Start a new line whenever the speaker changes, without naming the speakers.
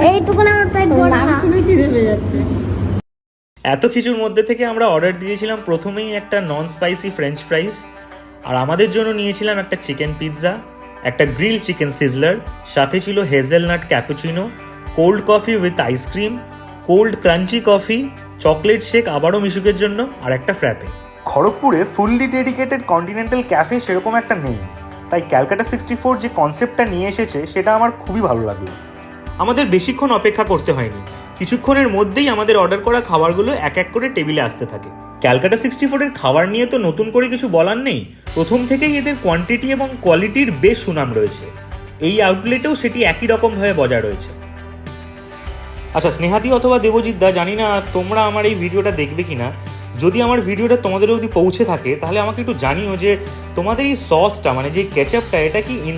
এইটুকুন আমার পেট ভরে
নাম
না।
শুনে খিদে পেয়ে যাচ্ছে।
এত কিছুর মধ্যে থেকে আমরা অর্ডার দিয়েছিলাম প্রথমেই একটা নন স্পাইসি ফ্রেঞ্চ ফ্রাইস, আর আমাদের জন্য নিয়েছিলাম একটা চিকেন পিৎজা, একটা গ্রিল চিকেন সিজলার, সাথে ছিল hazelnut cappuccino, cold coffee with ice cream, cold crunchy coffee, chocolate shake আবারও মিশুকের জন্য, আর একটা ফ্র্যাপে। খড়গপুরে ফুললি ডেডিকেটেড কন্টিনেন্টাল ক্যাফে সেরকম একটা নেই, তাই ক্যালকাটা 64 যে কনসেপ্টটা নিয়ে এসেছে সেটা আমার খুবই ভালো লাগলো। আমাদের বেশিক্ষণ অপেক্ষা করতে হয়নি, কিছুক্ষণের মধ্যেই আমাদের অর্ডার করা খাবারগুলো এক এক করে টেবিলে আসতে থাকে। ক্যালকাটা 64-এর খাবার নিয়ে তো নতুন করে কিছু বলার নেই, প্রথম থেকেই এদের কোয়ান্টিটি এবং কোয়ালিটির বেশ সুনাম রয়েছে। এই আউটলেটেও সেটি একই রকমভাবে বজায় রয়েছে। আচ্ছা স্নেহাদি অথবা দেবজিৎ দা, জানি না তোমরা আমার এই ভিডিওটা দেখবে কিনা, যদি আমার ভিডিওটা তোমাদের অবধি পৌঁছে থাকে তাহলে আমাকে একটু জানিও যে তোমাদের এই সসটা মানে যে কেচাপটা এটা কি ইন